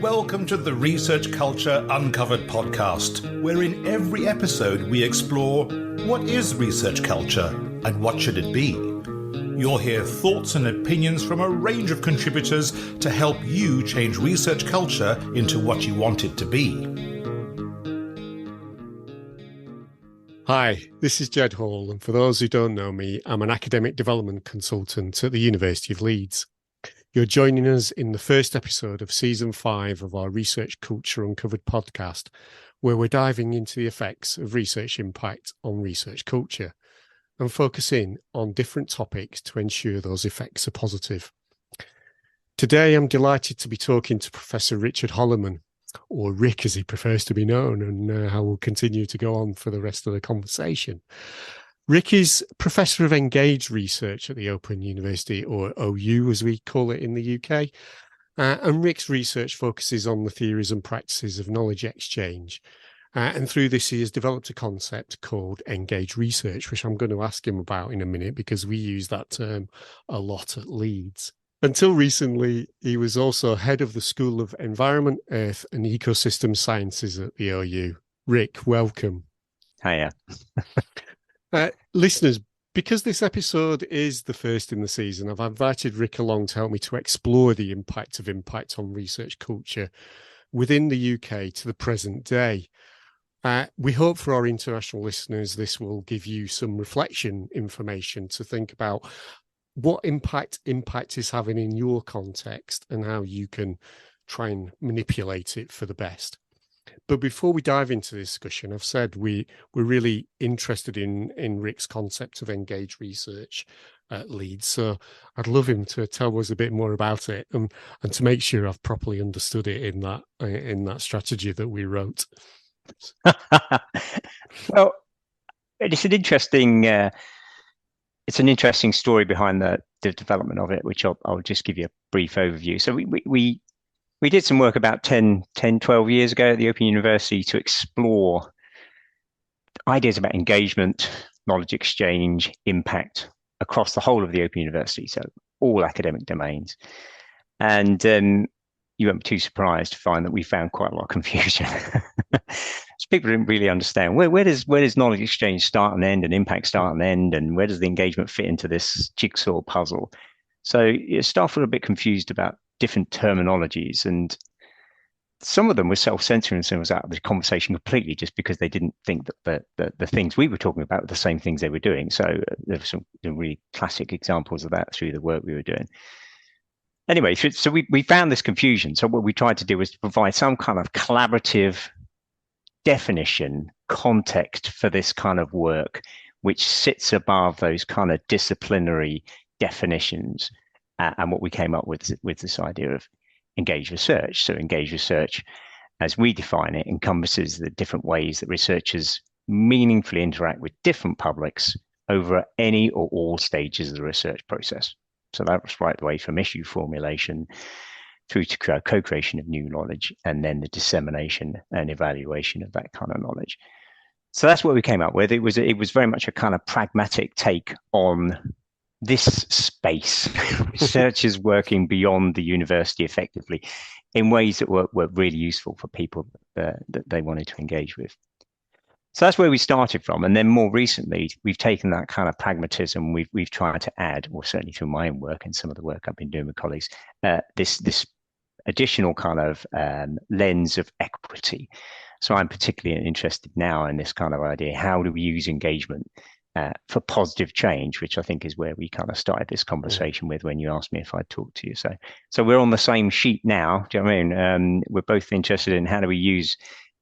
Welcome to the Research Culture Uncovered podcast, where in every episode we explore what is research culture and what should it be. You'll hear thoughts and opinions from a range of contributors to help you change research culture into what you want it to be. Hi, this is Jed Hall, and for those who don't know me, I'm an academic development consultant at the University of Leeds. You're joining us in the first episode of Season 5 of our Research Culture Uncovered podcast, where we're diving into the effects of research impact on research culture and focusing on different topics to ensure those effects are positive. Today, I'm delighted to be talking to Professor Richard Holliman, or Rick as he prefers to be known, and how we'll continue to go on for the rest of the conversation. Rick is Professor of Engaged Research at the Open University, or OU as we call it in the UK, and Rick's research focuses on the theories and practices of knowledge exchange. And through this, he has developed a concept called engaged research, which I'm going to ask him about in a minute because we use that term a lot at Leeds. Until recently, he was also head of the School of Environment, Earth and Ecosystem Sciences at the OU. Rick, welcome. Hiya. Listeners, because this episode is the first in the season, I've invited Rick along to help me to explore the impact on research culture within the UK to the present day. We hope for our international listeners, this will give you some reflection information to think about what impact is having in your context and how you can try and manipulate it for the best. But before we dive into this discussion, I've said we're really interested in Rick's concept of engaged research at Leeds. So I'd love him to tell us a bit more about it and to make sure I've properly understood it in that strategy that we wrote. Well, it's an interesting story behind the development of it, which I'll just give you a brief overview. So we did some work about 12 years ago at the Open University to explore ideas about engagement, knowledge exchange, impact across the whole of the Open University, so all academic domains. And you won't be too surprised to find that we found quite a lot of confusion. So people didn't really understand where does knowledge exchange start and end, and impact start and end, and where does the engagement fit into this jigsaw puzzle? So staff were a bit confused about different terminologies, and some of them were self-censoring themselves out of the conversation completely just because they didn't think that the things we were talking about were the same things they were doing. So there were some really classic examples of that through the work we were doing. Anyway, so we found this confusion. So what we tried to do was to provide some kind of collaborative definition, context for this kind of work, which sits above those kind of disciplinary definitions. And what we came up with this idea of engaged research. So engaged research, as we define it, encompasses the different ways that researchers meaningfully interact with different publics over any or all stages of the research process. So that's right the way from issue formulation through to co-creation of new knowledge, and then the dissemination and evaluation of that kind of knowledge. So that's what we came up with. It was very much a kind of pragmatic take on this space, researchers working beyond the university effectively in ways that were really useful for people that they wanted to engage with. So that's where we started from. And then more recently, we've taken that kind of pragmatism. We've tried to add, or certainly through my own work and some of the work I've been doing with colleagues, this additional kind of lens of equity. So I'm particularly interested now in this kind of idea. How do we use engagement for positive change, which I think is where we kind of started this conversation with when you asked me if I'd talk to you. So we're on the same sheet now. Do you know what I mean? We're both interested in how do we use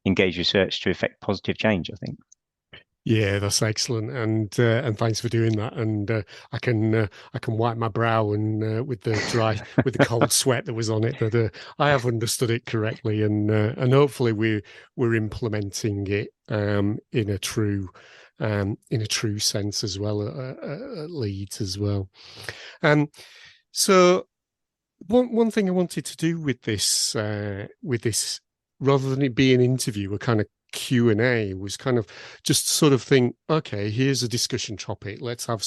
engaged research to affect positive change, I think. Yeah, that's excellent, and thanks for doing that. And I can wipe my brow and with the cold sweat that was on it that I have understood it correctly, and hopefully we're implementing it in a true sense as well at Leeds as well. So one thing I wanted to do with this rather than it be an interview, we're kind of Q&A was kind of just sort of think, okay, here's a discussion topic. Let's have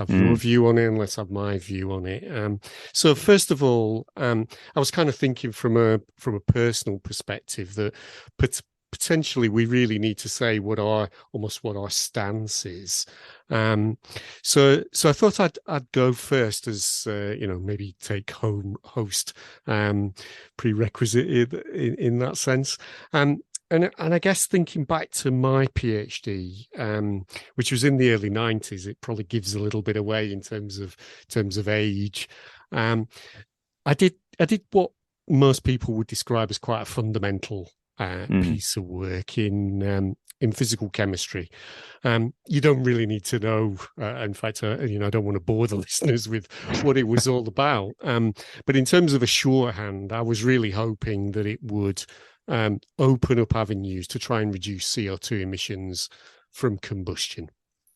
your view on it, and let's have my view on it. So first of all, I was kind of thinking from a personal perspective that potentially we really need to say what our stance is. So I thought I'd go first as maybe take home host prerequisite in that sense. And I guess thinking back to my PhD, which was in the early 90s, it probably gives a little bit away in terms of age. I did what most people would describe as quite a fundamental piece of work in physical chemistry. You don't really need to know. In fact, I don't want to bore the listeners with what it was all about. But in terms of a shorthand, I was really hoping that it would open up avenues to try and reduce CO2 emissions from combustion.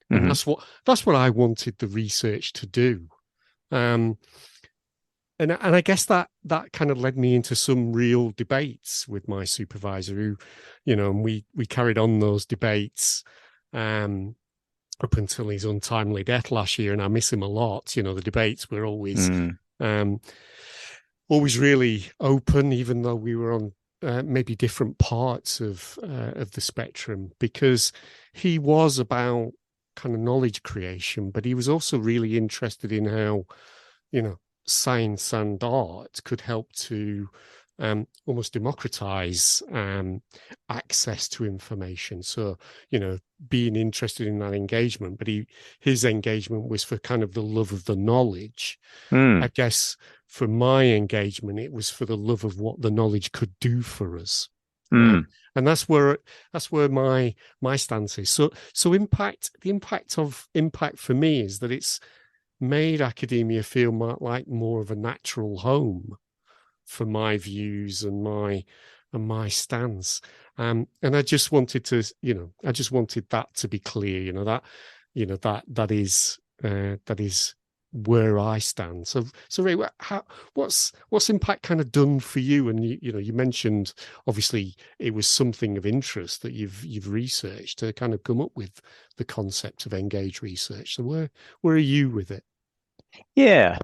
And that's what I wanted the research to do. And I guess that kind of led me into some real debates with my supervisor, who, and we carried on those debates up until his untimely death last year, and I miss him a lot. The debates were always really open, even though we were on maybe different parts of the spectrum, because he was about kind of knowledge creation, but he was also really interested in how, science and art could help to almost democratize access to information. So, being interested in that engagement, but his engagement was for kind of the love of the knowledge. I guess for my engagement, it was for the love of what the knowledge could do for us. And that's where my stance is. So the impact for me is that it's made academia feel like more of a natural home for my views and my stance. And I just wanted to, that to be clear, that is where I stand. So Ray, what's impact kind of done for you? And you mentioned obviously it was something of interest that you've researched to kind of come up with the concept of engaged research. So where are you with it? Yeah,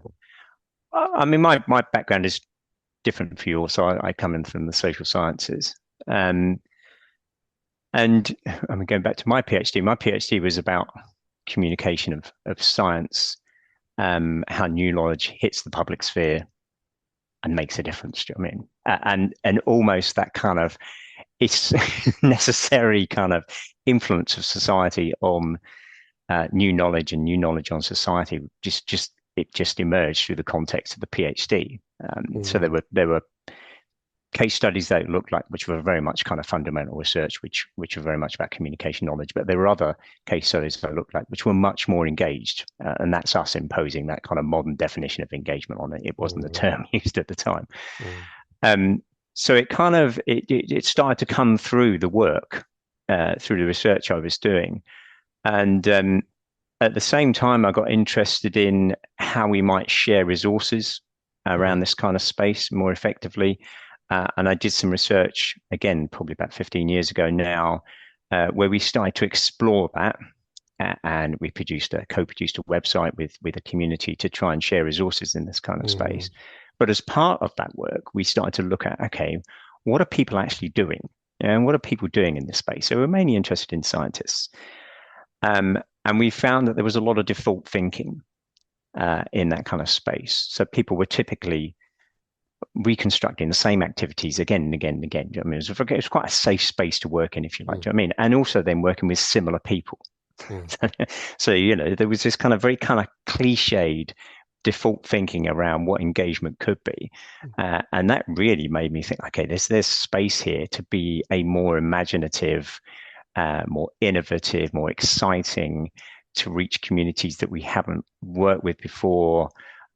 I mean, my background is different for yours. So I come in from the social sciences, and I mean, going back to my PhD was about communication of science, how new knowledge hits the public sphere and makes a difference. Do you know what I mean? And almost that kind of it's necessary kind of influence of society on new knowledge and new knowledge on society. It just emerged through the context of the PhD. So there were case studies that looked like, which were very much kind of fundamental research, which were very much about communication knowledge. But there were other case studies that looked like, which were much more engaged. And that's us imposing that kind of modern definition of engagement on it. It wasn't the term used at the time. So it kind of, it started to come through the work, through the research I was doing. And at the same time, I got interested in how we might share resources around this kind of space more effectively. And I did some research, again, probably about 15 years ago now, where we started to explore that. And we co-produced a website with a community to try and share resources in this kind of space. But as part of that work, we started to look at, okay, what are people actually doing? And what are people doing in this space? So we're mainly interested in scientists. And we found that there was a lot of default thinking in that kind of space. So people were typically reconstructing the same activities again and again and again. I mean, it was quite a safe space to work in, if you like. Do you know what I mean? And also then working with similar people. So, there was this kind of very kind of cliched default thinking around what engagement could be. And that really made me think, okay, there's space here to be a more imaginative, more innovative, more exciting, to reach communities that we haven't worked with before.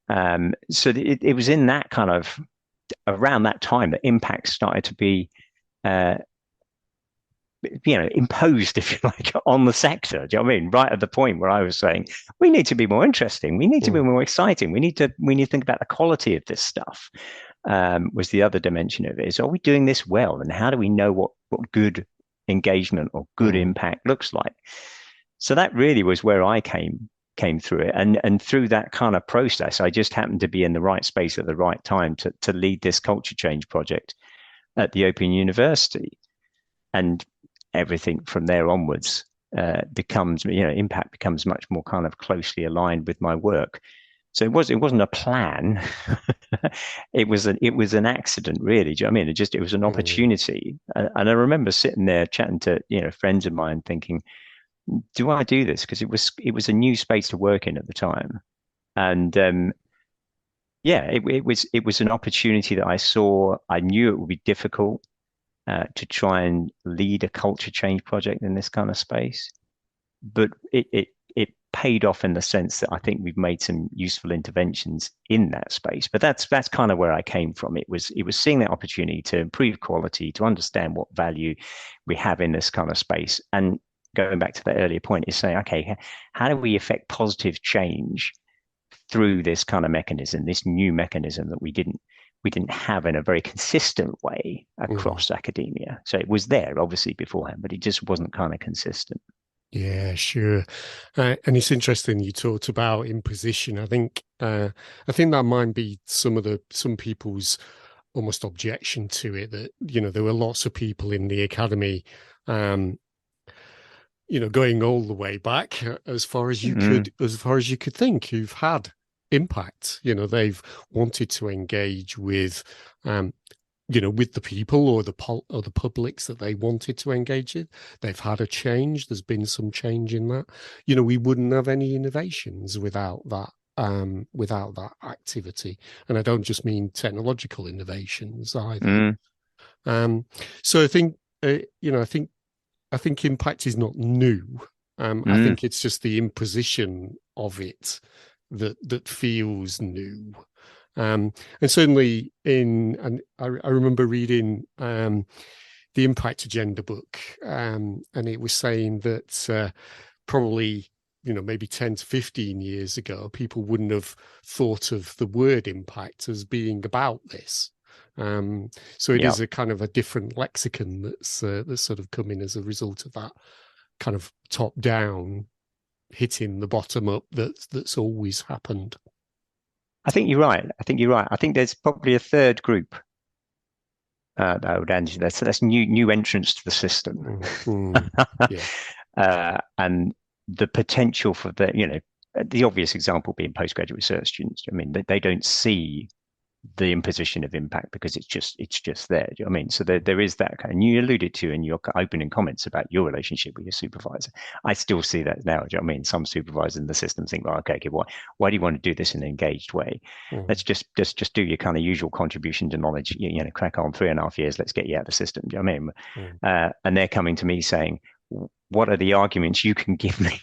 So it was in that kind of, around that time that impact started to be, imposed, if you like, on the sector. Do you know what I mean? Right at the point where I was saying, we need to be more interesting. We need to be more exciting. We need to think about the quality of this stuff. Was the other dimension of it, is, are we doing this well? And how do we know what good engagement or good impact looks like. So that really was where I came through it. And through that kind of process, I just happened to be in the right space at the right time to lead this culture change project at the Open University. And everything from there onwards becomes, impact becomes much more kind of closely aligned with my work. So it wasn't a plan. It was an accident, really. Do you know what I mean? It was an opportunity. And I remember sitting there chatting to friends of mine, thinking, do I do this? Because it was a new space to work in at the time, and it was an opportunity that I saw. I knew it would be difficult to try and lead a culture change project in this kind of space, but it paid off in the sense that I think we've made some useful interventions in that space. But that's kind of where I came from. It was seeing that opportunity to improve quality, to understand what value we have in this kind of space, and going back to that earlier point is saying, okay, how do we affect positive change through this kind of mechanism, this new mechanism that we didn't have in a very consistent way across academia. So it was there obviously beforehand, but it just wasn't kind of consistent. Yeah, sure. And it's interesting you talked about imposition. I think that might be some people's almost objection to it, that there were lots of people in the academy going all the way back as far as you could think, who've had impact. They've wanted to engage with with the people or the publics that they wanted to engage with. They've had a change. There's been some change in that. We wouldn't have any innovations without that activity. And I don't just mean technological innovations either. So I think I think impact is not new. I think it's just the imposition of it that feels new. And certainly and I remember reading the Impact Agenda book, and it was saying that probably maybe 10 to 15 years ago, people wouldn't have thought of the word impact as being about this. So it is a kind of a different lexicon that's sort of come in as a result of that kind of top down hitting the bottom up that's always happened. I think you're right. I think there's probably a third group that I would answer. That's new entrants to the system, and the potential for the obvious example being postgraduate research students. I mean, they don't see the imposition of impact because it's just there. Do you know what I mean? So there is that kind of, and you alluded to in your opening comments about your relationship with your supervisor. I still see that now. Do you know what I mean? Some supervisors in the system think, well, okay, why do you want to do this in an engaged way? Let's just do your kind of usual contribution to knowledge, crack on 3.5 years, let's get you out of the system. Do you know what I mean? And they're coming to me saying, what are the arguments you can give me?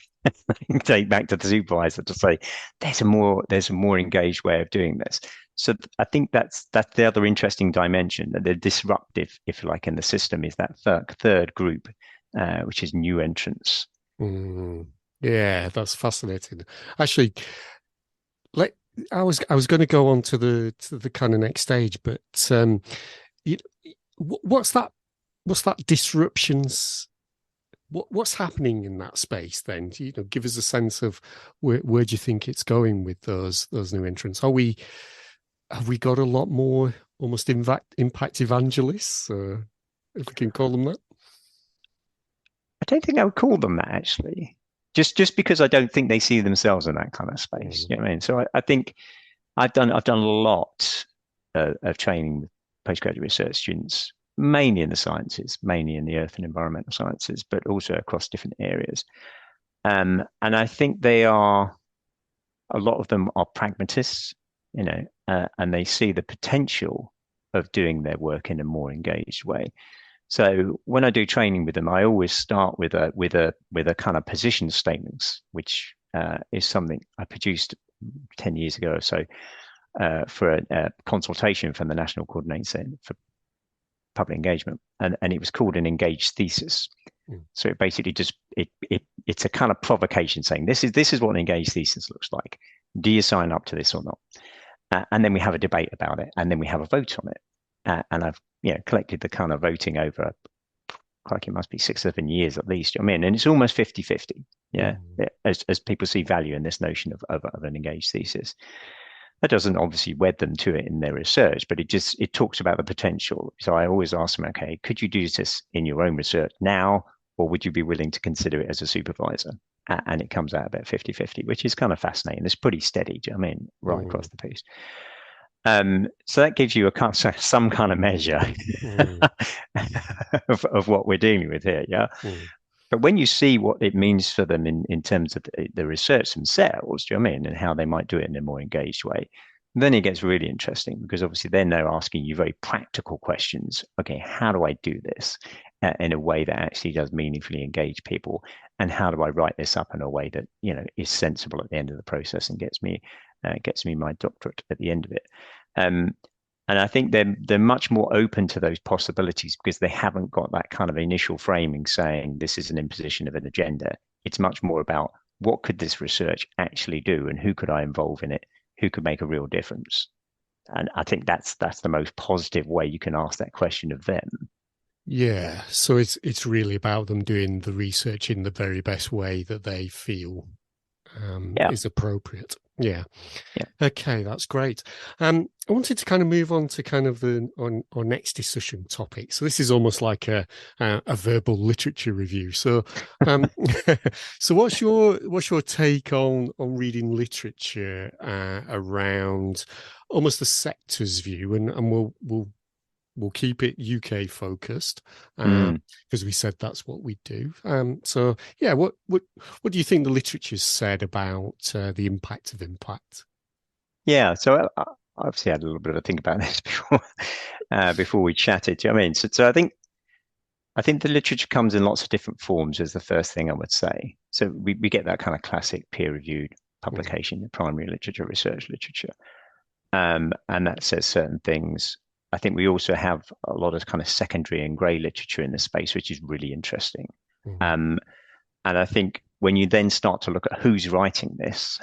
Take back to the supervisor to say there's a more engaged way of doing this. So I think that's the other interesting dimension, that the disruptive, if you like, in the system is that third group, which is new entrants. Yeah, that's fascinating. Actually, I was going to go on to the kind of next stage, but what's that disruptions? What's happening in that space then? Give us a sense of where do you think it's going with those new entrants? Have we got a lot more almost impact evangelists, if we can call them that? I don't think I would call them that, actually. Just because I don't think they see themselves in that kind of space. You know what I mean? So I think I've done a lot of training with postgraduate research students, mainly in the sciences, mainly in the earth and environmental sciences, but also across different areas. And I think a lot of them are pragmatists, and they see the potential of doing their work in a more engaged way. So when I do training with them, I always start with a kind of position statements, which is something I produced 10 years ago or so for a consultation from the National Coordinator for Public Engagement, and it was called an engaged thesis. So it basically it's a kind of provocation saying this is what an engaged thesis looks like. Do you sign up to this or not? And then we have a debate about it, and then we have a vote on it. And I've collected the kind of voting over crikey, it must be 6-7 years at least. I mean, and it's almost 50-50. Yeah, as people see value in this notion of an engaged thesis. That doesn't obviously wed them to it in their research, but it talks about the potential. So I always ask them, okay, could you do this in your own research now, or would you be willing to consider it as a supervisor? And it comes out about 50-50, which is kind of fascinating. It's pretty steady, do you know what I mean, right across the piece. So that gives you some kind of measure of what we're dealing with here, yeah. But when you see what it means for them in terms of the research themselves, do you know what I mean, and how they might do it in a more engaged way, then it gets really interesting, because obviously then they're asking you very practical questions. Okay, how do I do this in a way that actually does meaningfully engage people? And how do I write this up in a way that, you know, is sensible at the end of the process and gets me my doctorate at the end of it? And I think they're much more open to those possibilities, because they haven't got that kind of initial framing saying this is an imposition of an agenda. It's much more about what could this research actually do, and who could I involve in it, who could make a real difference. And I think that's the most positive way you can ask that question of them. Yeah, so it's really about them doing the research in the very best way that they feel is appropriate. Yeah. Okay, that's great. I wanted to kind of move on to kind of our next discussion topic. So this is almost like a verbal literature review. So so what's your take on reading literature around almost the sector's view, and we'll keep it UK focused, because we said that's what we do. So yeah, what do you think the literature's said about the impact of impact? Yeah, so I obviously had a little bit of a think about this before we chatted. Do you know what I mean? So I think the literature comes in lots of different forms, is the first thing I would say. So we get that kind of classic peer-reviewed publication, the primary literature, research literature, and that says certain things. I think we also have a lot of kind of secondary and grey literature in this space, which is really interesting. And I think when you then start to look at who's writing this,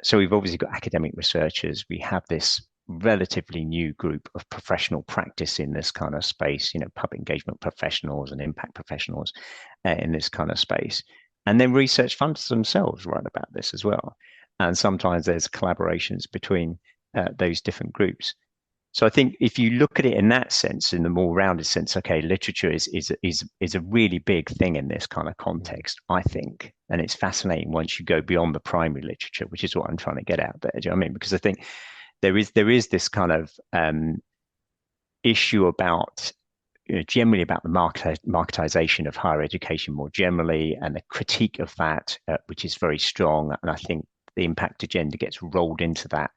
so we've obviously got academic researchers. We have this relatively new group of professional practice in this kind of space, you know, public engagement professionals and impact professionals in this kind of space. And then research funders themselves write about this as well. And sometimes there's collaborations between those different groups. So I think if you look at it in that sense, in the more rounded sense, okay, literature is a really big thing in this kind of context, I think. And it's fascinating once you go beyond the primary literature, which is what I'm trying to get out there. Do you know what I mean? Because I think there is this kind of issue about, you know, generally about the marketization of higher education more generally, and the critique of that, which is very strong. And I think the impact agenda gets rolled into that.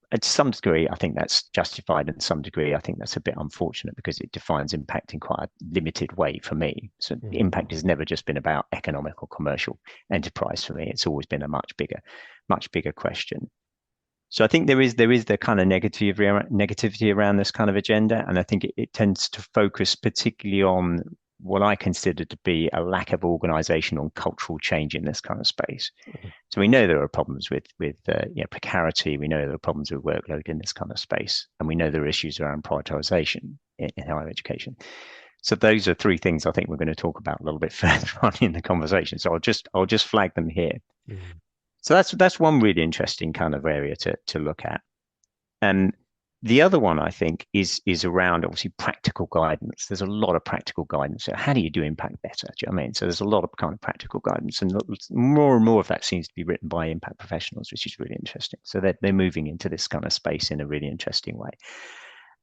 To some degree, I think that's justified. And to some degree, I think that's a bit unfortunate, because it defines impact in quite a limited way for me. So impact has never just been about economic or commercial enterprise for me. It's always been a much bigger question. So I think there is the kind of negativity around this kind of agenda. And I think it tends to focus particularly on what I consider to be a lack of organizational and cultural change in this kind of space. So we know there are problems with precarity. We know there are problems with workload in this kind of space, and we know there are issues around prioritization in higher education. So those are three things I think we're going to talk about a little bit further on in the conversation. So I'll just flag them here. So that's one really interesting kind of area to look at. And the other one, I think, is around obviously practical guidance. There's a lot of practical guidance. So how do you do impact better? Do you know what I mean? So there's a lot of kind of practical guidance, and more and more of that seems to be written by impact professionals, which is really interesting. So they're moving into this kind of space in a really interesting way.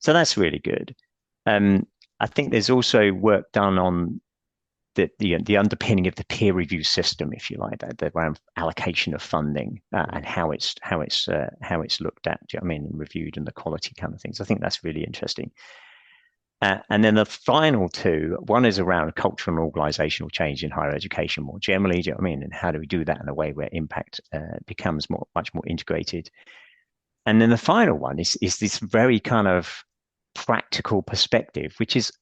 So that's really good. I think there's also work done on the underpinning of the peer review system, if you like, that around allocation of funding and how it's looked at. Do you know what I mean? And reviewed, and the quality kind of things. I think that's really interesting. And then the final two, one is around cultural and organizational change in higher education more generally. Do you know what I mean? And how do we do that in a way where impact becomes much more integrated? And then the final one is this very kind of practical perspective, which is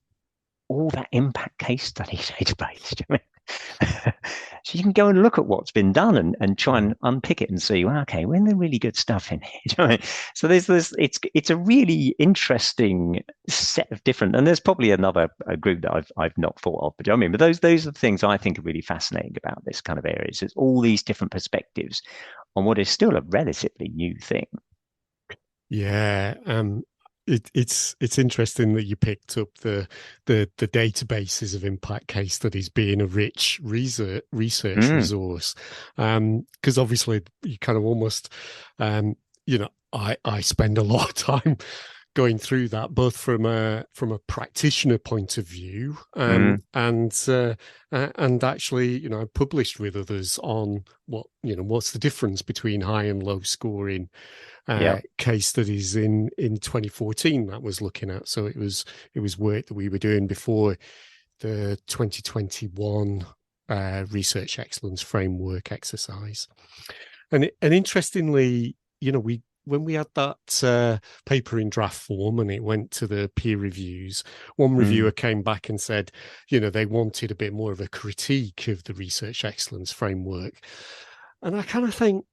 all that impact case study database. So you can go and look at what's been done and try and unpick it and see, well, okay, when the really good stuff in here. You know what I mean? So there's it's a really interesting set of different, and there's probably another group that I've not thought of, but you know what I mean, but those are the things I think are really fascinating about this kind of area. It's all these different perspectives on what is still a relatively new thing. Yeah, it's interesting that you picked up the databases of impact case studies being a rich research resource, because obviously you kind of almost, I spend a lot of time going through that, both from a practitioner point of view, and actually, I published with others on what's the difference between high and low scoring case studies in 2014 that was looking at. So it was work that we were doing before the 2021 research excellence framework exercise. And interestingly, when we had that paper in draft form and it went to the peer reviews, one reviewer came back and said, they wanted a bit more of a critique of the research excellence framework. And I kind of think,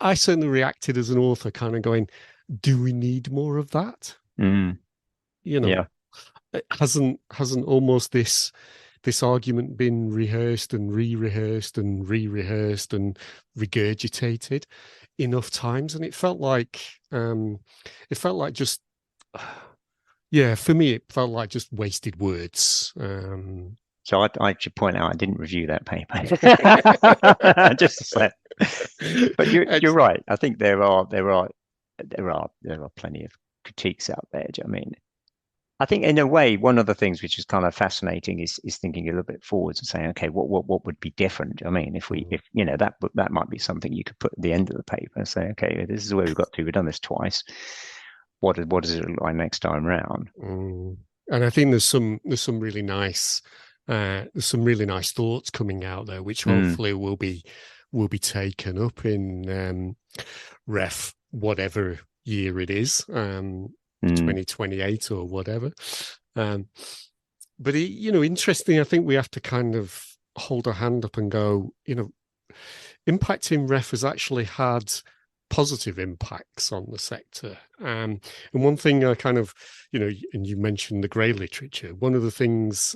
I certainly reacted as an author, kind of going, do we need more of that? It hasn't almost this argument been rehearsed and re-rehearsed and re-rehearsed and regurgitated enough times, and it felt like just for me it felt like just wasted words. So I should point out I didn't review that paper. Just to say. But you're right. I think there are plenty of critiques out there. Do you know what I mean? I think in a way, one of the things which is kind of fascinating is thinking a little bit forwards and saying, okay, what would be different? I mean, if that might be something you could put at the end of the paper and say, okay, this is where we've got to. We've done this twice. What does it look like next time around? And I think there's some really nice thoughts coming out there, which hopefully will be taken up in ref whatever year it is, 2028 or whatever. But interesting. I think we have to kind of hold our hand up and go, impacting ref has actually had positive impacts on the sector. And one thing I kind of, and you mentioned the grey literature, one of the things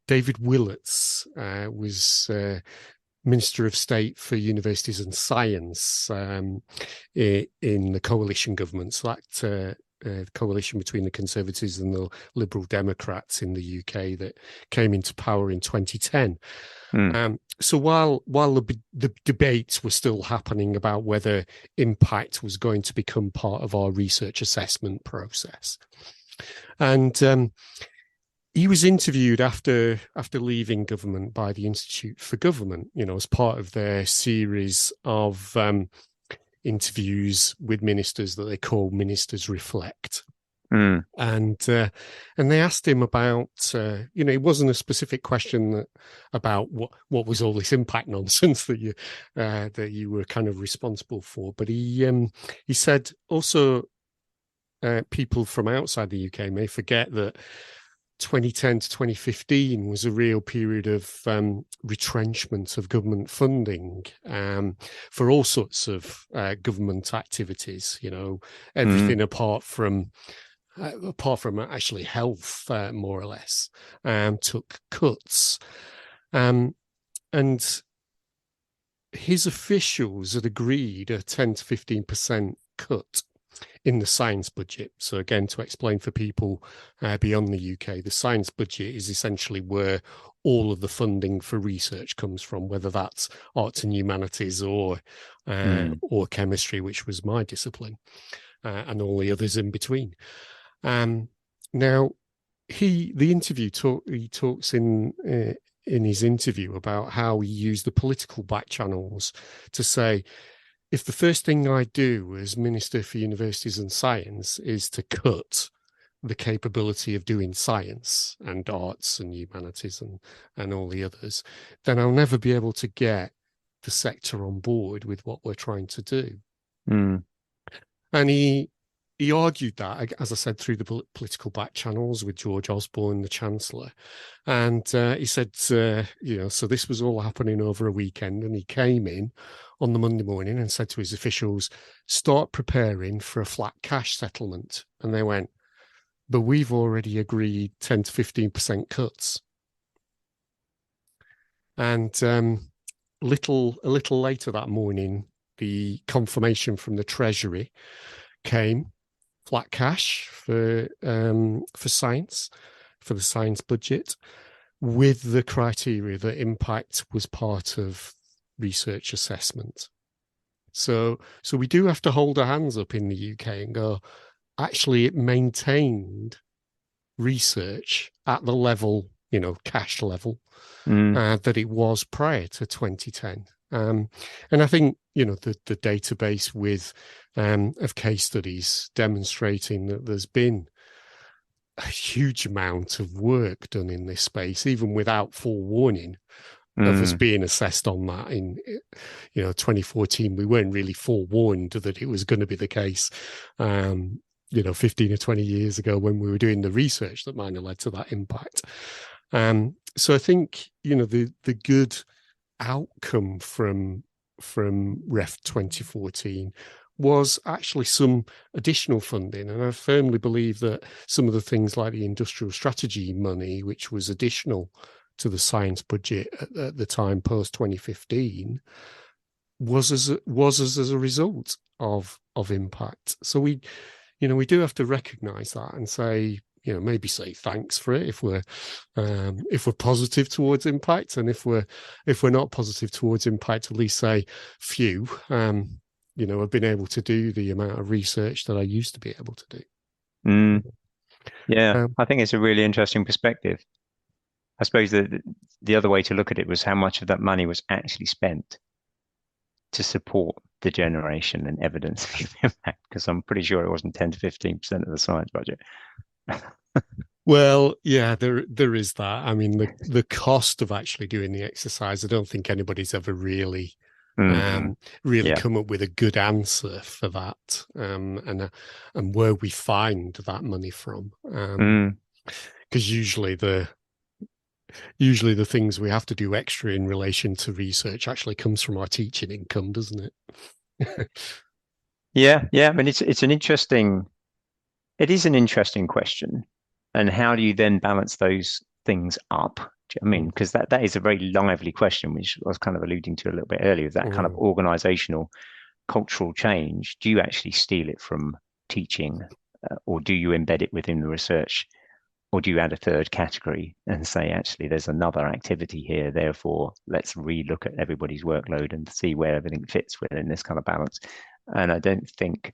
David Willets was Minister of State for Universities and Science in the coalition government, so that coalition between the Conservatives and the Liberal Democrats in the UK that came into power in 2010. So while the debates were still happening about whether impact was going to become part of our research assessment process, and he was interviewed after leaving government by the Institute for Government, as part of their series of interviews with ministers that they call Ministers Reflect. And they asked him about, it wasn't a specific question about what was all this impact nonsense that you were kind of responsible for, but he said also people from outside the UK may forget that 2010 to 2015 was a real period of retrenchment of government funding for all sorts of government activities, everything apart from actually health, more or less, took cuts. And his officials had agreed a 10 to 15% cut in the science budget. So again, to explain for people beyond the UK, the science budget is essentially where all of the funding for research comes from, whether that's arts and humanities or chemistry, which was my discipline, and all the others in between. Now, he talks in his interview about how he used the political back channels to say, if the first thing I do as Minister for Universities and Science is to cut the capability of doing science and arts and humanities and all the others, then I'll never be able to get the sector on board with what we're trying to do. And he he argued that, as I said, through the political back channels with George Osborne, the Chancellor. And he said, so this was all happening over a weekend. And he came in on the Monday morning and said to his officials, start preparing for a flat cash settlement. And they went, but we've already agreed 10 to 15% cuts. And a little later that morning, the confirmation from the Treasury came, flat cash for science, for the science budget, with the criteria that impact was part of research assessment. So we do have to hold our hands up in the UK and go, actually, it maintained research at the level, cash level, that it was prior to 2010. And I think, the database of case studies demonstrating that there's been a huge amount of work done in this space, even without forewarning of us being assessed on that in 2014. We weren't really forewarned that it was going to be the case 15 or 20 years ago when we were doing the research that might have led to that impact. So I think the good outcome from Ref 2014 was actually some additional funding. And I firmly believe that some of the things like the industrial strategy money, which was additional to the science budget at the time post 2015, was as a result of impact. So we do have to recognise that and say, maybe say thanks for it if we're positive towards impact, and if we're not positive towards impact, at least say, phew, I've been able to do the amount of research that I used to be able to do. Yeah, I think it's a really interesting perspective. I suppose the other way to look at it was how much of that money was actually spent to support the generation and evidence of impact, because I'm pretty sure it wasn't 10 to 15% of the science budget. Well, yeah, there is that. I mean, the cost of actually doing the exercise, I don't think anybody's ever really come up with a good answer for that, and where we find that money from. Because usually the things we have to do extra in relation to research actually comes from our teaching income, doesn't it? Yeah. I mean, it is an interesting question. And how do you then balance those things up? I mean, because that is a very lively question, which I was kind of alluding to a little bit earlier, that kind of organizational cultural change. Do you actually steal it from teaching, or do you embed it within the research? Or do you add a third category and say, actually, there's another activity here, therefore, let's re-look at everybody's workload and see where everything fits within this kind of balance? And I don't think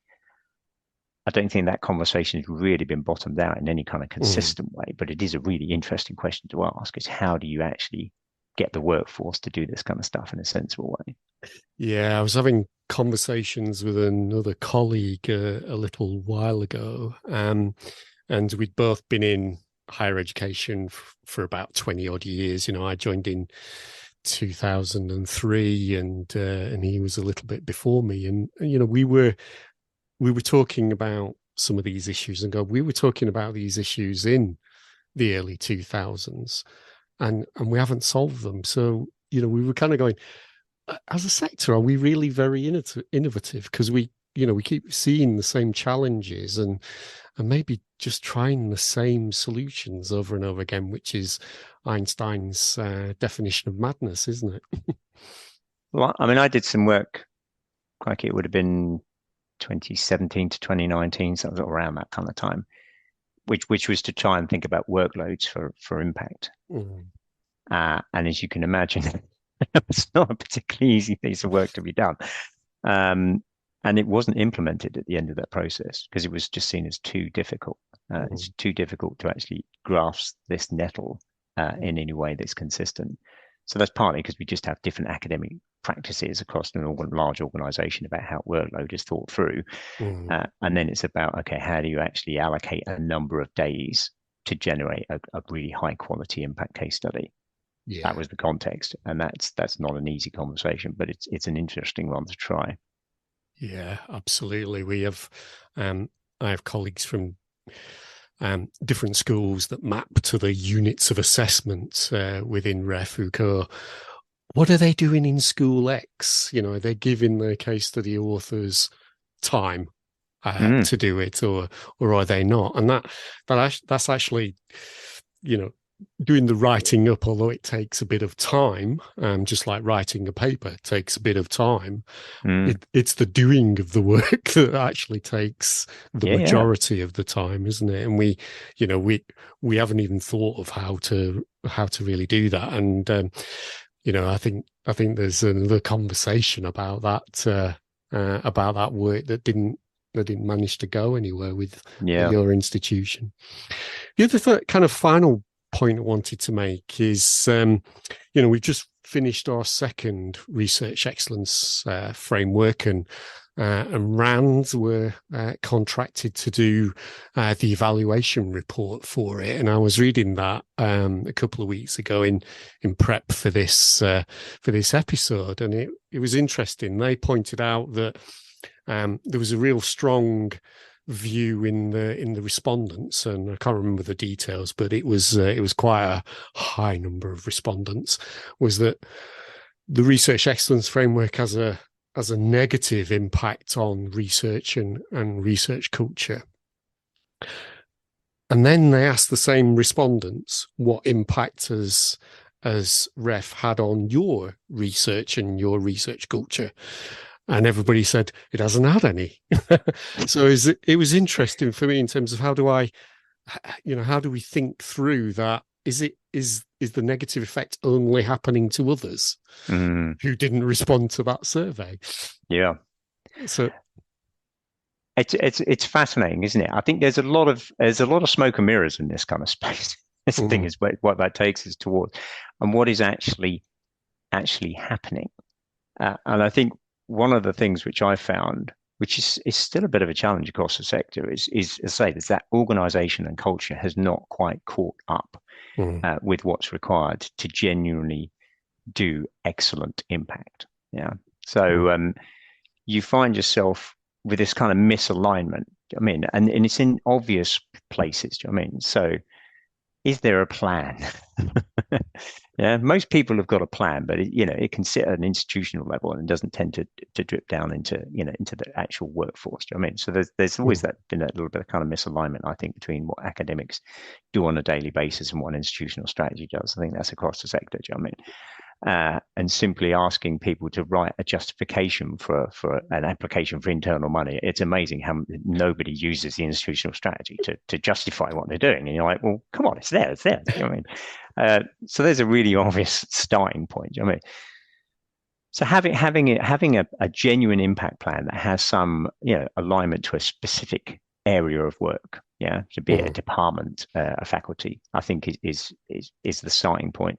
that conversation has really been bottomed out in any kind of consistent way, but it is a really interesting question to ask, is how do you actually get the workforce to do this kind of stuff in a sensible way? Yeah, I was having conversations with another colleague a little while ago, and we'd both been in higher education for about 20 odd years. I joined in 2003, and he was a little bit before me, and we were talking about some of these issues, and we were talking about these issues in the early 2000s, and we haven't solved them. So we were kind of going, as a sector, are we really very innovative? Because we keep seeing the same challenges and maybe just trying the same solutions over and over again, which is Einstein's definition of madness, isn't it? Well, I mean, I did some work, it would have been 2017 to 2019, so it was around that kind of time, which was to try and think about workloads for impact. And as you can imagine, it's not a particularly easy piece of work to be done. And it wasn't implemented at the end of that process because it was just seen as too difficult. It's too difficult to actually grasp this nettle in any way that's consistent. So that's partly because we just have different academic practices across a large organization about how workload is thought through. And then it's about, okay, how do you actually allocate a number of days to generate a really high quality impact case study? Yeah. That was the context. And that's not an easy conversation, but it's an interesting one to try. Yeah, absolutely. We have have colleagues from different schools that map to the units of assessment within REF who go, what are they doing in school X? You know, are they giving their case study authors time to do it, or are they not? And that's actually, you know, doing the writing up, although it takes a bit of time, just like writing a paper takes a bit of time. It's the doing of the work that actually takes the majority of the time, isn't it? And we haven't even thought of how to really do that. And you know, I think there's another conversation about that work that didn't manage to go anywhere with your institution. The other kind of final point I wanted to make is, you know, we've just finished our second research excellence framework, and RANDs were contracted to do the evaluation report for it. And I was reading that a couple of weeks ago in prep for this episode, and it was interesting. They pointed out that there was a real strong view in the respondents, and I can't remember the details, but it was quite a high number of respondents, was that the research excellence framework has a negative impact on research and research culture. And then they asked the same respondents, what impact has REF had on your research and your research culture? And everybody said it hasn't had any. So it was interesting for me in terms of how do we think through that? Is the negative effect only happening to others who didn't respond to that survey? Yeah. So it's fascinating, isn't it? I think there's a lot of smoke and mirrors in this kind of space. That's the thing, is what that takes us towards, and what is actually happening. And I think one of the things which I found, which is still a bit of a challenge across the sector, is as I say, is that organisation and culture has not quite caught up with what's required to genuinely do excellent impact. Yeah. So you find yourself with this kind of misalignment. I mean, and it's in obvious places. Do you know what I mean? So is there a plan? Yeah, most people have got a plan, but it can sit at an institutional level and doesn't tend to drip down into the actual workforce. Do you know what I mean? So there's always been a little bit of kind of misalignment, I think, between what academics do on a daily basis and what an institutional strategy does. I think that's across the sector. Do you know what I mean? And simply asking people to write a justification for an application for internal money. It's amazing how nobody uses the institutional strategy to justify what they're doing. And you're like, well, come on, it's there. You know what I mean? So there's a really obvious starting point. You know what I mean? So having a genuine impact plan that has some alignment to a specific area of work, to be a department, a faculty, I think is the starting point.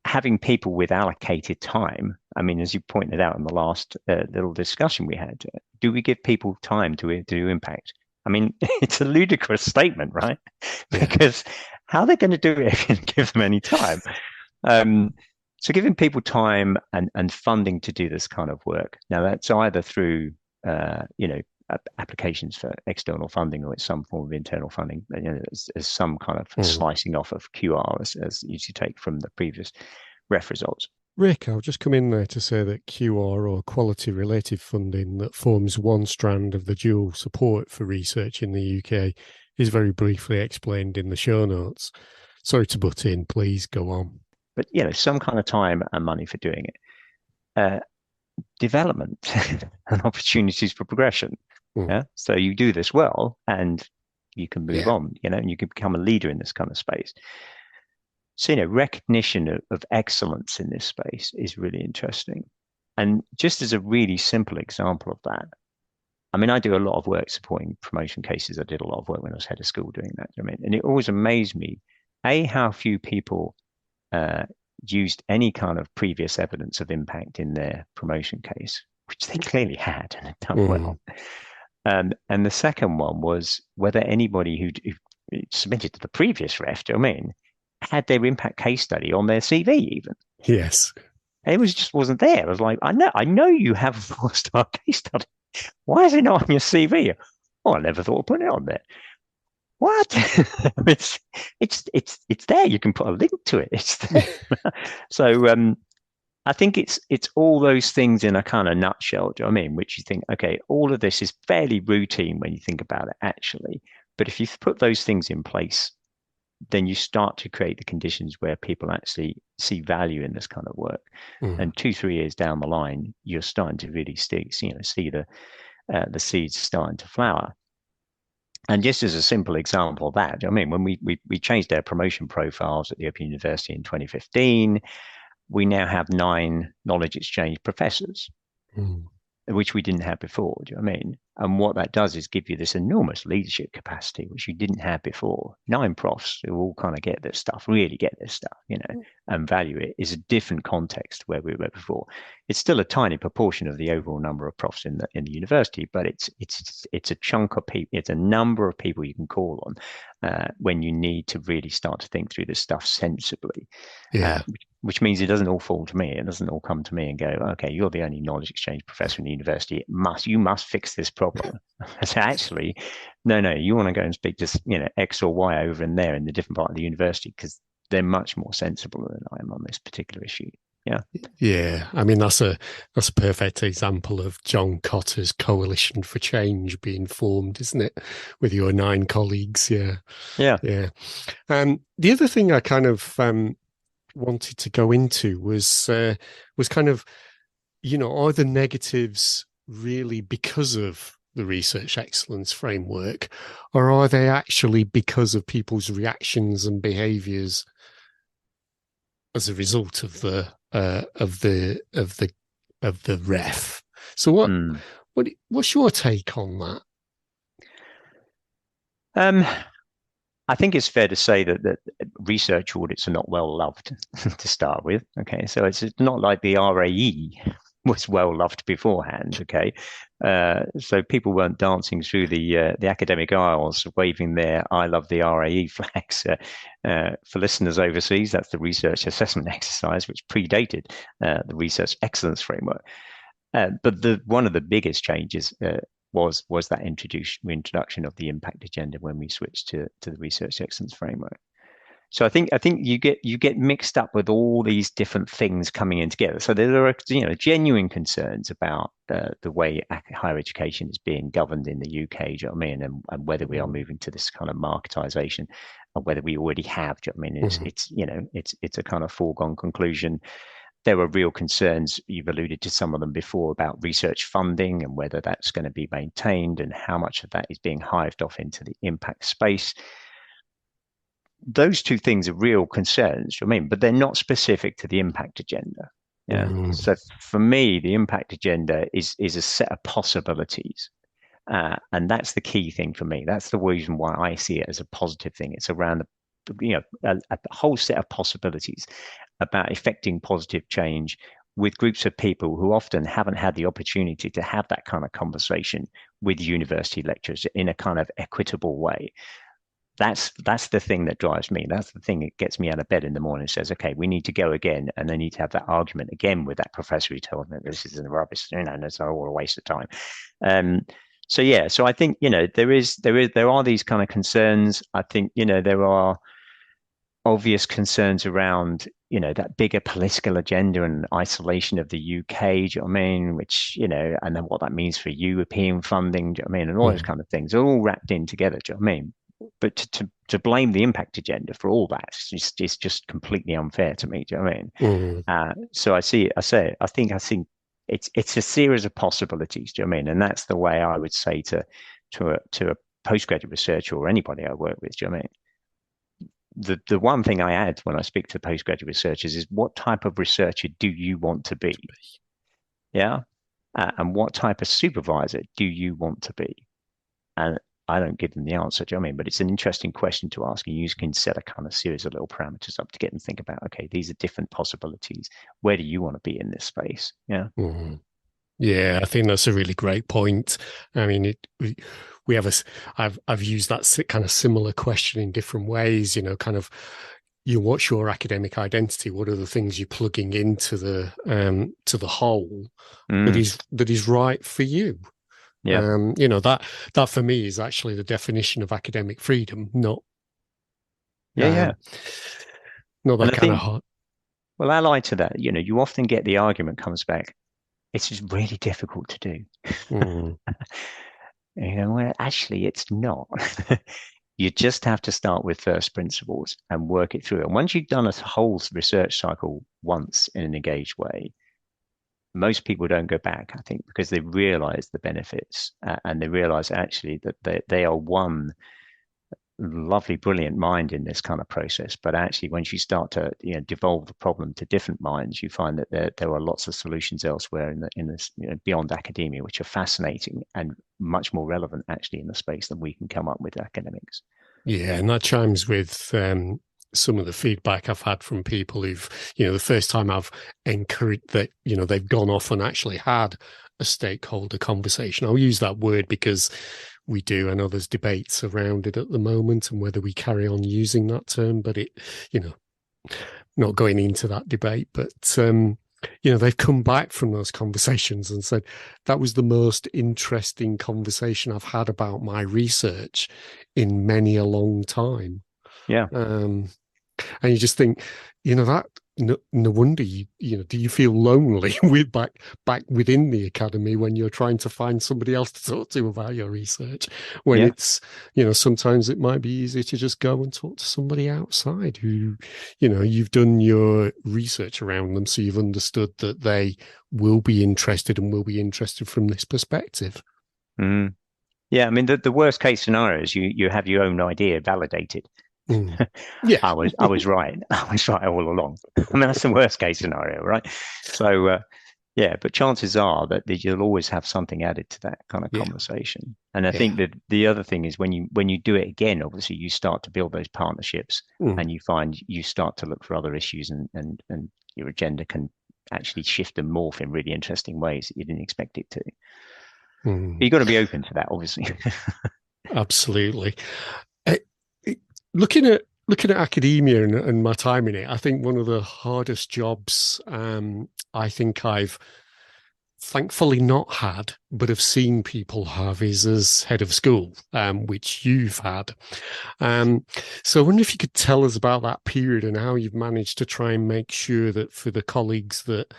Having people with allocated time. I mean, as you pointed out in the last little discussion we had, do we give people time to do impact? I mean, it's a ludicrous statement, right? Because how are they going to do it if you give them any time? So giving people time and funding to do this kind of work. Now, that's either through, applications for external funding, or it's some form of internal funding. As some kind of slicing off of QR as you take from the previous REF results. Rick, I'll just come in there to say that QR, or quality-related funding, that forms one strand of the dual support for research in the UK, is very briefly explained in the show notes. Sorry to butt in, please go on. But, some kind of time and money for doing it. Development and opportunities for progression. Yeah. So you do this well and you can move on, and you can become a leader in this kind of space. So, recognition of excellence in this space is really interesting. And just as a really simple example of that, I mean, I do a lot of work supporting promotion cases. I did a lot of work when I was head of school doing that. I mean, and it always amazed me, how few people used any kind of previous evidence of impact in their promotion case, which they clearly had and had done well. And the second one was whether anybody who submitted to the previous REF, do you know what I mean, had their impact case study on their CV even. Yes. It just wasn't there. I was like, I know you have a 4-star case study. Why is it not on your CV? Oh, I never thought of putting it on there. What? It's there. You can put a link to it. It's there. So I think it's all those things in a kind of nutshell. Do you know what I mean? Which you think, okay, all of this is fairly routine when you think about it, actually. But if you put those things in place, then you start to create the conditions where people actually see value in this kind of work. And 2-3 years down the line, you're starting to really see the seeds starting to flower. And just as a simple example of that, I mean, when we changed our promotion profiles at the Open University in 2015, we now have 9 knowledge exchange professors, which we didn't have before. Do you know what I mean? And what that does is give you this enormous leadership capacity, which you didn't have before. 9 profs who all kind of get this stuff, really get this stuff, and value it, is a different context where we were before. It's still a tiny proportion of the overall number of profs in the university, but it's a chunk of people. It's a number of people you can call on when you need to really start to think through this stuff sensibly. Yeah. Which means it doesn't all fall to me. It doesn't all come to me and go, okay, you're the only knowledge exchange professor in the university. You must fix this problem. So actually, no, you want to go and speak to X or Y over in there in the different part of the university, because they're much more sensible than I am on this particular issue. Yeah. Yeah. I mean, that's a perfect example of John Cotter's Coalition for Change being formed, isn't it? With your 9 colleagues. Yeah. Yeah. Yeah. The other thing I kind of wanted to go into was kind of, are the negatives really because of the research excellence framework, or are they actually because of people's reactions and behaviors as a result of the ref? So what's your take on that? I think it's fair to say that research audits are not well loved to start with. Okay, so it's not like the RAE was well loved beforehand. Okay, so people weren't dancing through the academic aisles waving their "I love the RAE" flags. For listeners overseas, that's the research assessment exercise, which predated the research excellence framework. But one of the biggest changes was that introduction of the impact agenda when we switched to the research excellence framework. So I think you get mixed up with all these different things coming in together. So there are genuine concerns about the way higher education is being governed in the UK. Do you know what I mean? And whether we are moving to this kind of marketization, or whether we already have. Do you know what I mean? It's a kind of foregone conclusion. There are real concerns, you've alluded to some of them before, about research funding and whether that's going to be maintained and how much of that is being hived off into the impact space. Those 2 things are real concerns, you know what I mean? But they're not specific to the impact agenda. Yeah. So for me, the impact agenda is a set of possibilities. And that's the key thing for me. That's the reason why I see it as a positive thing. It's around a whole set of possibilities about effecting positive change with groups of people who often haven't had the opportunity to have that kind of conversation with university lecturers in a kind of equitable way. That's the thing that drives me. That's the thing that gets me out of bed in the morning and says, okay, we need to go again. And I need to have that argument again with that professor who told me this is rubbish, and it's all a waste of time. So I think, there are these kind of concerns. I think, there are obvious concerns around, that bigger political agenda and isolation of the UK, do you know what I mean? Which, and then what that means for European funding, do you know what I mean? And all those kind of things are all wrapped in together, do you know what I mean? But to blame the impact agenda for all that is just completely unfair to me, do you know what I mean? So I think it's a series of possibilities, do you know what I mean? And that's the way I would say to a postgraduate researcher or anybody I work with, do you know what I mean? The one thing I add when I speak to postgraduate researchers is, what type of researcher do you want to be? Yeah. And what type of supervisor do you want to be? And I don't give them the answer, do you know what I mean? But it's an interesting question to ask, and you can set a kind of series of little parameters up to get them to think about, okay, these are different possibilities. Where do you want to be in this space? Yeah. Yeah, I think that's a really great point. I mean, we have I've used that kind of similar question in different ways, kind of, what's your academic identity? What are the things you're plugging into the whole that is right for you? Yeah. That for me is actually the definition of academic freedom, not Yeah. not And that I kind of think, hard. well, allied to that, you often get the argument comes back. It's just really difficult to do. Mm, Well, actually, it's not. You just have to start with first principles and work it through. And once you've done a whole research cycle once in an engaged way, most people don't go back, I think, because they realize the benefits and they realize actually that they are one lovely, brilliant mind in this kind of process. But actually, once you start to devolve the problem to different minds, you find that there are lots of solutions elsewhere in this beyond academia, which are fascinating and much more relevant actually in the space than we can come up with academics. yeah, and that chimes with some of the feedback I've had from people who've, the first time I've encouraged that, they've gone off and actually had a stakeholder conversation. I'll use that word because we do. I know there's debates around it at the moment and whether we carry on using that term, but not going into that debate, but they've come back from those conversations and said that was the most interesting conversation I've had about my research in many a long time. Yeah. And you just think, that no wonder do you feel lonely with back within the academy when you're trying to find somebody else to talk to about your research, when it's sometimes it might be easier to just go and talk to somebody outside who you've done your research around them, so you've understood that they will be interested and will be interested from this perspective. Mm. Yeah, I mean the worst case scenario is you have your own idea validated. Yeah. I was right. I was right all along. I mean, that's the worst case scenario, right? So, but chances are that you'll always have something added to that kind of conversation. And I think that the other thing is when you do it again, obviously you start to build those partnerships and you find you start to look for other issues and your agenda can actually shift and morph in really interesting ways that you didn't expect it to. You've got to be open to that, obviously. Absolutely. Looking at academia and my time in it, I think one of the hardest jobs I think I've thankfully not had, but have seen people have, is as head of school, which you've had. So I wonder if you could tell us about that period and how you've managed to try and make sure that for the colleagues that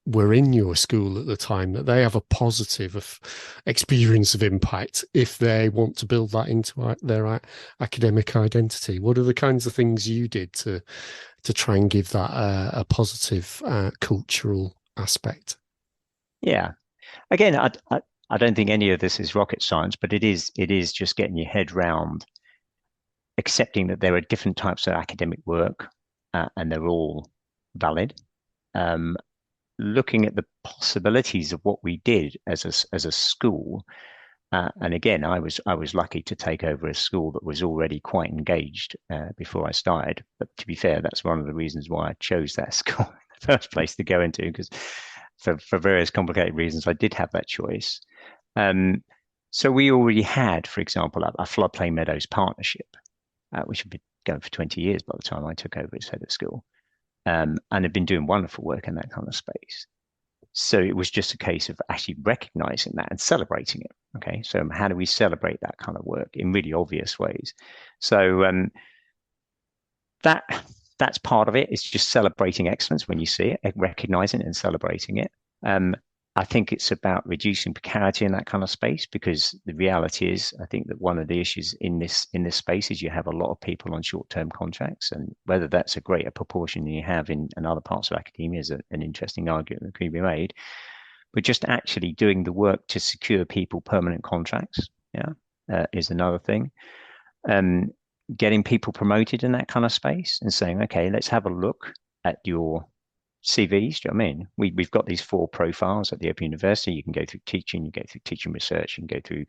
were in your school at the time, that they have a positive experience of impact if they want to build that into their academic identity. What are the kinds of things you did to try and give that a positive cultural aspect? Yeah. Again, I don't think any of this is rocket science, but it is just getting your head round accepting that there are different types of academic work and they're all valid. Looking at the possibilities of what we did as a school. And again, I was lucky to take over a school that was already quite engaged before I started. But to be fair, that's one of the reasons why I chose that school in the first place to go into, because for various complicated reasons, I did have that choice. So we already had, for example, a floodplain meadows partnership, which had been going for 20 years by the time I took over as head of school, and had been doing wonderful work in that kind of space. So it was just a case of actually recognizing that and celebrating it. Okay, so how do we celebrate that kind of work in really obvious ways? So that's part of it. It's just celebrating excellence when you see it, recognizing it and celebrating it. I think it's about reducing precarity in that kind of space, because the reality is, I think that one of the issues in this space is you have a lot of people on short-term contracts, and whether that's a greater proportion than you have in other parts of academia is an interesting argument that could be made. But just actually doing the work to secure people permanent contracts, is another thing. Getting people promoted in that kind of space and saying, okay, let's have a look at your CVs. Do you know what I mean? We've got these 4 profiles at the Open University. You can go through teaching, you go through teaching research, you can go through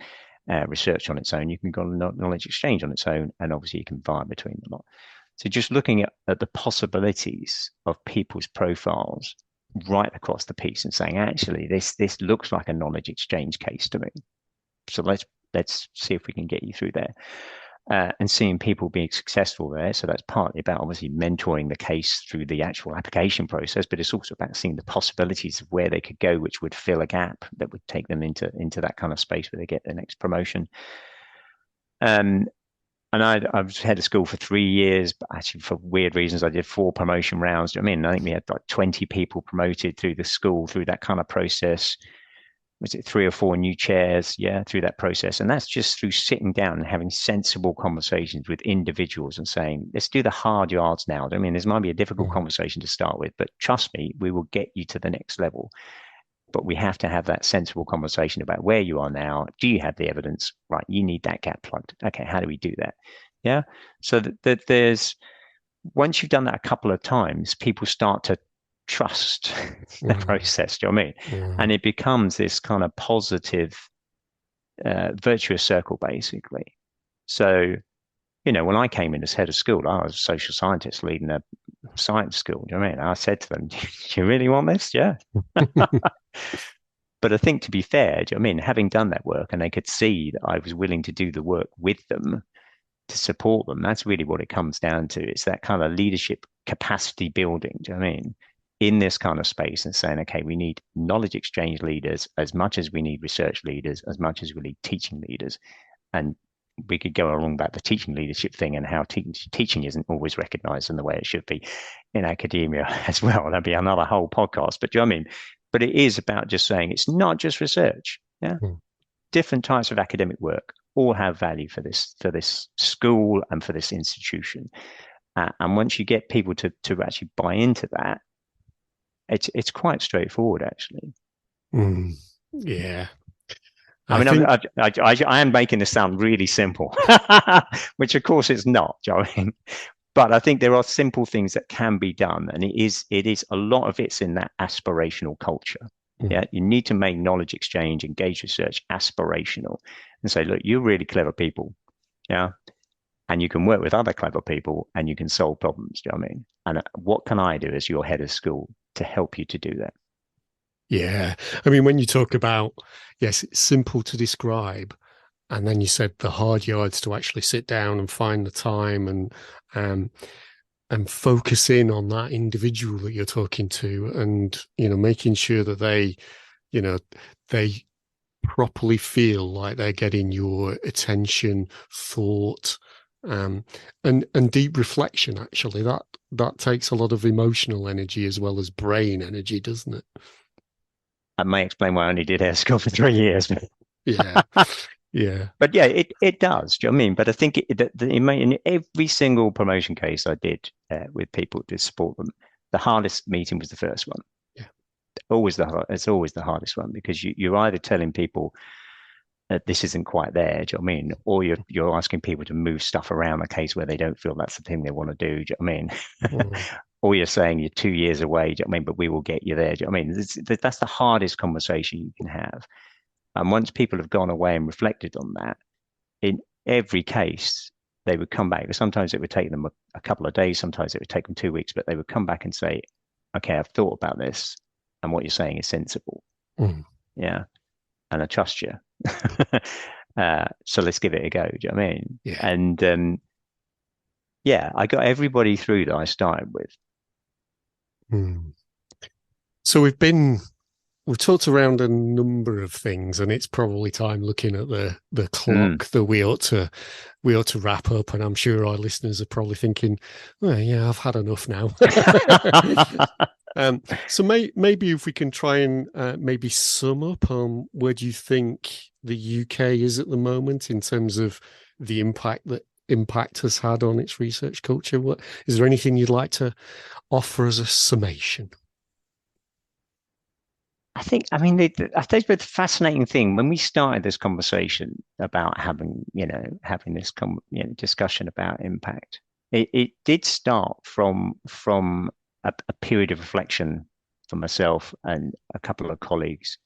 research on its own, you can go on knowledge exchange on its own, and obviously you can vary between them all. So just looking at the possibilities of people's profiles right across the piece and saying, actually, this looks like a knowledge exchange case to me. So let's see if we can get you through there. and seeing people being successful there. So that's partly about obviously mentoring the case through the actual application process, but it's also about seeing the possibilities of where they could go, which would fill a gap that would take them into that kind of space where they get their next promotion. And I was head of school for 3 years, but actually for weird reasons, I did 4 promotion rounds. I mean, I think we had like 20 people promoted through the school through that kind of process. Was it 3 or 4 new chairs? Yeah, through that process. And that's just through sitting down and having sensible conversations with individuals and saying, let's do the hard yards now. I mean, this might be a difficult conversation to start with, but trust me, we will get you to the next level. But we have to have that sensible conversation about where you are now. Do you have the evidence? Right, you need that gap plugged. Okay, how do we do that? Yeah. So that there's, once you've done that a couple of times, people start to trust the process. Do you know what I mean? And it becomes this kind of positive, virtuous circle, basically. So, you know, when I came in as head of school, I was a social scientist leading a science school. Do you know what I mean? I said to them, do you really want this? Yeah. But I think, to be fair, do you know what I mean? Having done that work and they could see that I was willing to do the work with them to support them, that's really what it comes down to. It's that kind of leadership capacity building, do you know what I mean? In this kind of space, and saying, okay, we need knowledge exchange leaders as much as we need research leaders, as much as we need teaching leaders. And we could go along about the teaching leadership thing and how teaching isn't always recognized in the way it should be in academia as well. That'd be another whole podcast. But do you know what I mean? But it is about just saying it's not just research. Yeah. Different types of academic work all have value for this school and for this institution. And once you get people to actually buy into that, it's quite straightforward, actually. Yeah. I mean, I am making this sound really simple, which of course it's not, do you know what I mean? But I think there are simple things that can be done, and it is a lot of it's in that aspirational culture. Yeah, you need to make knowledge exchange, engage research aspirational, and say, look, you're really clever people, yeah, and you can work with other clever people, and you can solve problems. Do you know what I mean? And what can I do as your head of school to help you to do that? Yeah. I mean, when you talk about, yes, it's simple to describe, and then you said the hard yards to actually sit down and find the time and focus in on that individual that you're talking to, and, you know, making sure that they, you know, they properly feel like they're getting your attention, thought, and deep reflection. Actually, that takes a lot of emotional energy as well as brain energy, doesn't it? I may explain why I only did air school for 3 years. Yeah. Yeah. But yeah, it does. Do you know what I mean? But I think in every single promotion case I did with people to support them, the hardest meeting was the first one. Yeah. It's always the hardest one, because you're either telling people that this isn't quite there, do you know what I mean? Or you're asking people to move stuff around a case where they don't feel that's the thing they want to do. Do you know what I mean? Or you're saying you're 2 years away, do you know what I mean? But we will get you there. Do you know what I mean? That's the hardest conversation you can have. And once people have gone away and reflected on that, in every case, they would come back. Sometimes it would take them a couple of days. Sometimes it would take them 2 weeks, but they would come back and say, okay, I've thought about this, and what you're saying is sensible. Yeah. And I trust you. So let's give it a go. Do you know what I mean? Yeah. And yeah, I got everybody through that I started with. So we've talked around a number of things, and it's probably time, looking at the clock, that we ought to wrap up. And I'm sure our listeners are probably thinking, well, yeah, I've had enough now. So maybe if we can try and maybe sum up on where do you think the UK is at the moment in terms of the impact that impact has had on its research culture. What is there anything you'd like to offer as a summation? I think the fascinating thing when we started this conversation about having this discussion about impact, it did start from a period of reflection for myself and a couple of colleagues,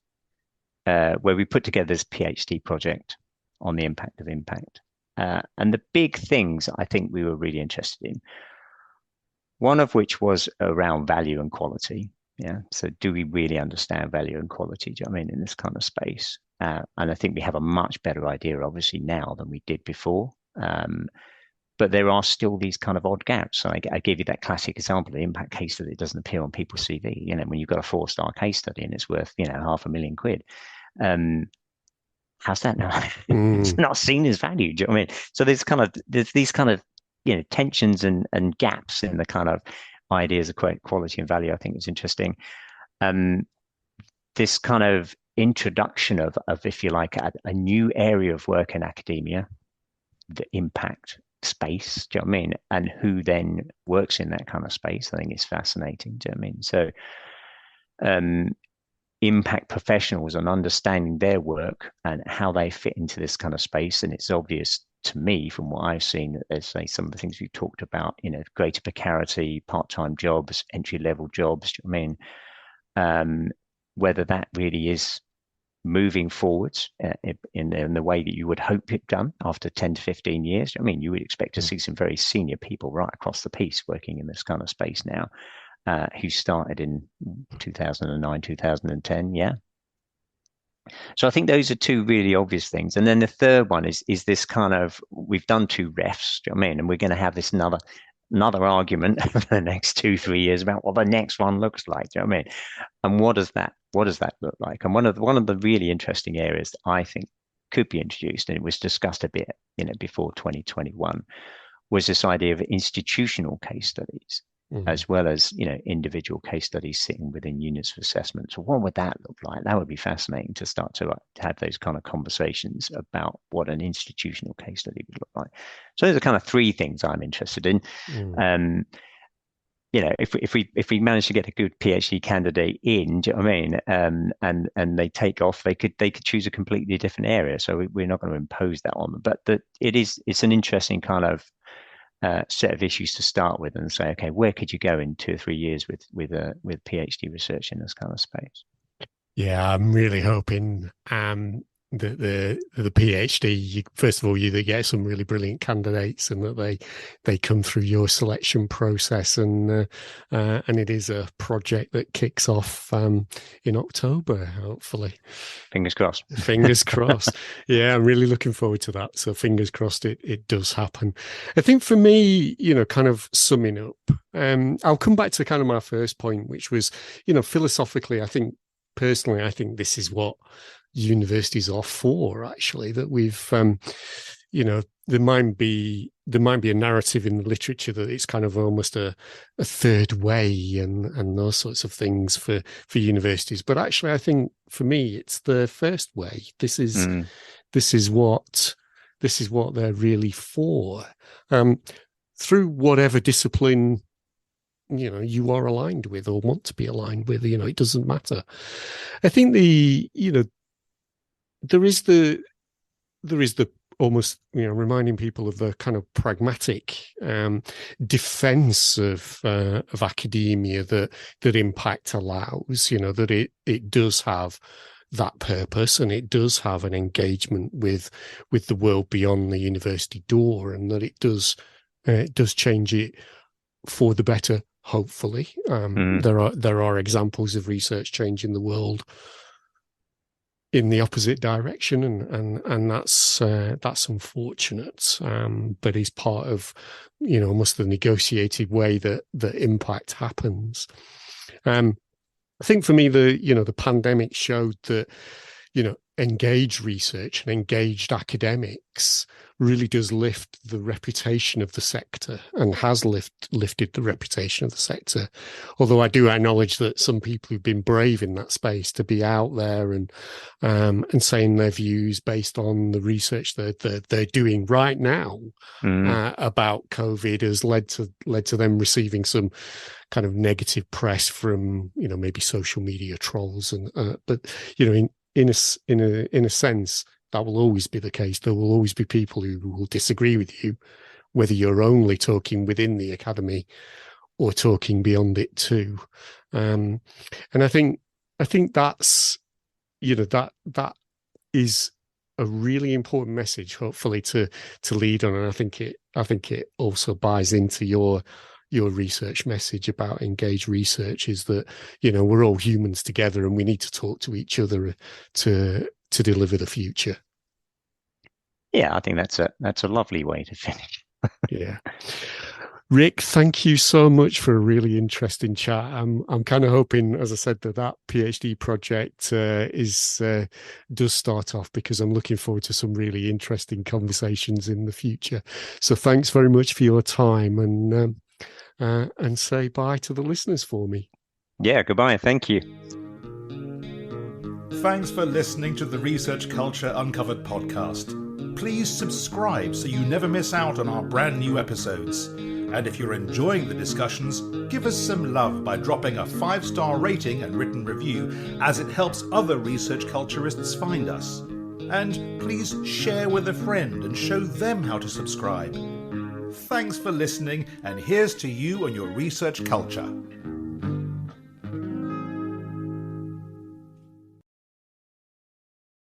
where we put together this PhD project on the impact of impact. And the big things I think we were really interested in, one of which was around value and quality. Yeah. So do we really understand value and quality? Do you know what I mean, in this kind of space? And I think we have a much better idea, obviously, now than we did before. But there are still these kind of odd gaps. So I gave you that classic example, the impact case study that doesn't appear on people's CV. When you've got a 4-star case study and it's worth, £500,000, how's that now? It's not seen as value. Do you know what I mean? So there's these kind of, tensions and gaps in the kind of ideas of quality and value. I think is interesting. This kind of introduction of if you like, a new area of work in academia, the impact space, do you know what I mean? And who then works in that kind of space, I think is fascinating. Do you know what I mean? So impact professionals and understanding their work and how they fit into this kind of space. And it's obvious to me from what I've seen that there's, say, some of the things we've talked about, greater precarity, part-time jobs, entry-level jobs, do you know what I mean? Whether that really is moving forwards in the way that you would hope it done after 10 to 15 years. I mean, you would expect to see some very senior people right across the piece working in this kind of space now, who started in 2009, 2010. Yeah. So I think those are two really obvious things. And then the third one is this kind of, we've done 2 refs, do you know what I mean? And we're going to have this another argument for the next 2-3 years about what the next one looks like. Do you know what I mean? And what does that look like? And one of the really interesting areas that I think could be introduced, and it was discussed a bit, before 2021, was this idea of institutional case studies, as well as, individual case studies sitting within units of assessment. So what would that look like? That would be fascinating to start to have those kind of conversations about what an institutional case study would look like. So those are kind of 3 things I'm interested in. If we manage to get a good PhD candidate in, do you know what I mean? And they take off, they could choose a completely different area. So we're not going to impose that on them. But it's an interesting kind of set of issues to start with and say, okay, where could you go in 2 or 3 years with PhD research in this kind of space? Yeah, I'm really hoping the PhD, first of all, you get some really brilliant candidates, and that they come through your selection process, and it is a project that kicks off in October, hopefully. Fingers crossed. Fingers crossed. Yeah, I'm really looking forward to that. So fingers crossed it does happen. I think for me, kind of summing up, I'll come back to kind of my first point, which was, philosophically, I think this is what universities are for, actually, that we've, there might be a narrative in the literature that it's kind of almost a third way and those sorts of things for universities. But actually, I think for me, it's the first way. This is what they're really for. Through whatever discipline you are aligned with or want to be aligned with, it doesn't matter. I think there is the almost, reminding people of the kind of pragmatic defense of academia that impact allows, that it does have that purpose, and it does have an engagement with the world beyond the university door, and that it does change it for the better, hopefully. There are examples of research changing the world in the opposite direction, and that's unfortunate, but is part of almost the negotiated way that impact happens. I think for me, the pandemic showed that engaged research and engaged academics really does lift the reputation of the sector, and has lifted the reputation of the sector. Although I do acknowledge that some people who've been brave in that space to be out there and saying their views based on the research that they're doing right now about COVID has led to them receiving some kind of negative press from maybe social media trolls, and but in a sense, that will always be the case. There will always be people who will disagree with you, whether you're only talking within the academy or talking beyond it too. And I think that's that is a really important message, hopefully, to lead on. And I think it also buys into your research message about engaged research, is that we're all humans together, and we need to talk to each other to deliver the future. Yeah, I think that's a lovely way to finish. Yeah. Rick, thank you so much for a really interesting chat. I'm kind of hoping, as I said, that PhD project does start off, because I'm looking forward to some really interesting conversations in the future. So thanks very much for your time, and say bye to the listeners for me. Yeah, goodbye. Thank you. Thanks for listening to the Research Culture Uncovered podcast. Please subscribe so you never miss out on our brand new episodes. And if you're enjoying the discussions, give us some love by dropping a 5-star rating and written review, as it helps other research culturists find us. And please share with a friend and show them how to subscribe. Thanks for listening, and here's to you and your research culture.